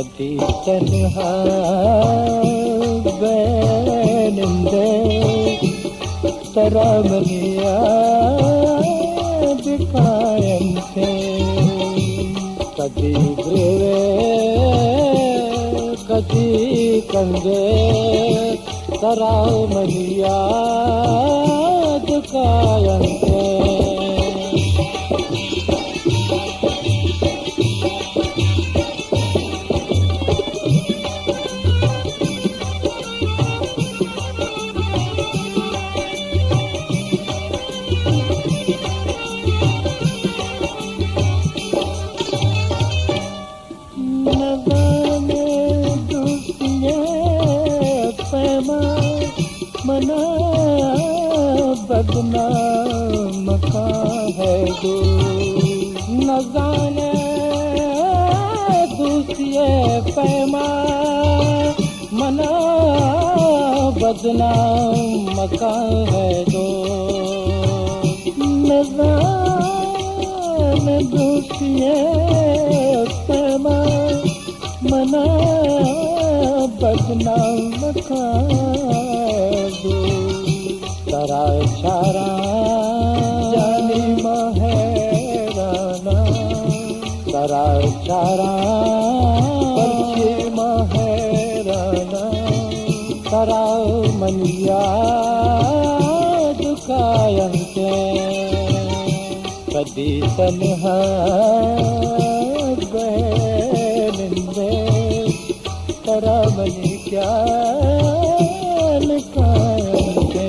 कदी तन्हा बैनिंदे तरामनिया दिखायन थे कदी ग्रेवे कदी कंगे तरामनिया दिखायन थे मना बदनाम का है दो न जाने दूसरे पैमा मना बदनाम का है दो न जाने दूसरे पैमा मना बदनाम का तरा चारा जानी महराना तरा चारा परछे महराना तरा मनिया दुकायंते कदी तन्हा बैनिंदे तरा मनी क्या लिखायंते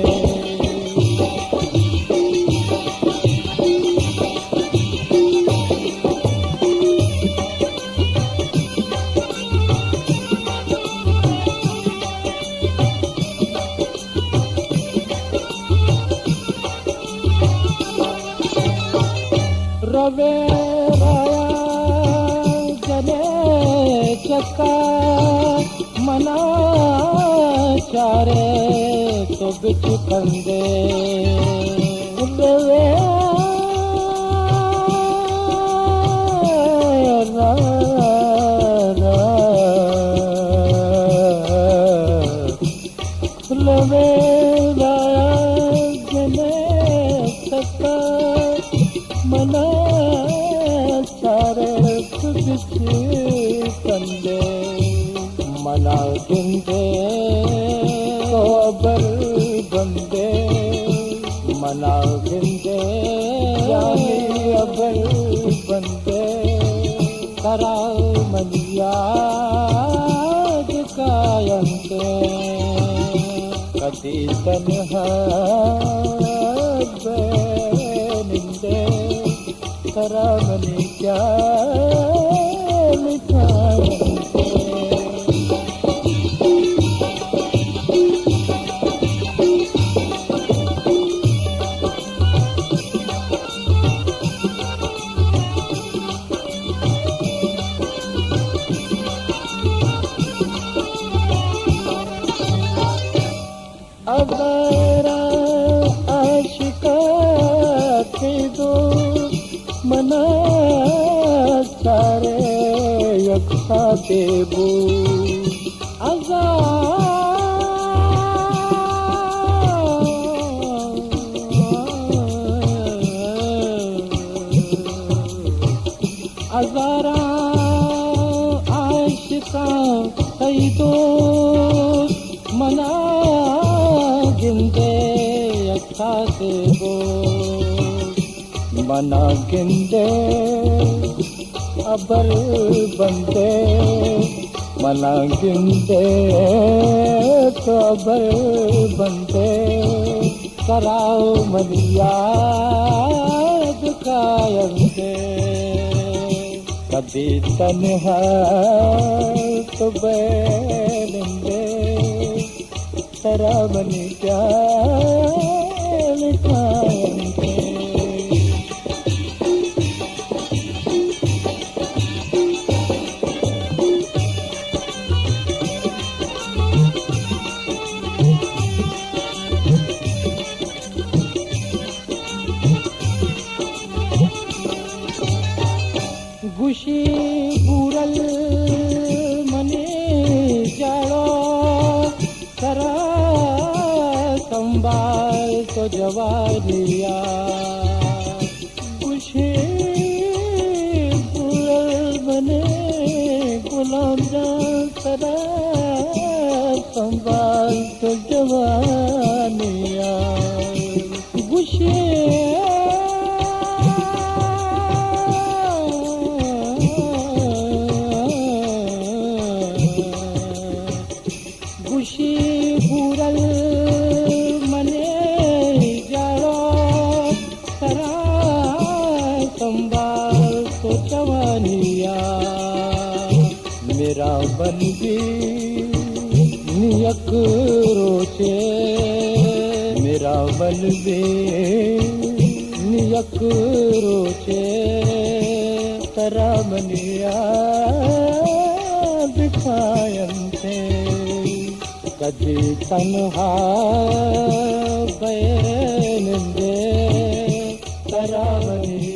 रवे राया जने चक्का मना चारे तो बिच कंदे रवे रवे राया जने चक्का मना सारे बिच कंदे मना गिंदे खबर बंदे मना गिंदे यानी अबर बंदे तरा मनिया दुकायंते कदी तन्हा बैनिंदे तरा मनी क्या लिखायंते अगरा आशिका के दो मना सारे यक्षा देबू अजारा आशिका कई दो मना गिंदे अच्छा देबो मना गिंदे अबर बंदे मना गिंदे तो अबर बंदे कराओ मनिया दुकायंते कदी तन्हा तो बैनिंदे तरा मनी क्या लिखायंते गुशी गुरल सरा संभाल तो जवानिया खुशी पूरल बने गुलाम जान सरा संभाल तो जवानिया खुशी खुशी पूरल मने जाड़ो सरा संभाल तो जवानिया मेरा बन भी नियक रोचे मेरा बन भी नियक रोचे तरा मनिया दिखायन थे कदी तन्हा बैरन दे तरा मनिया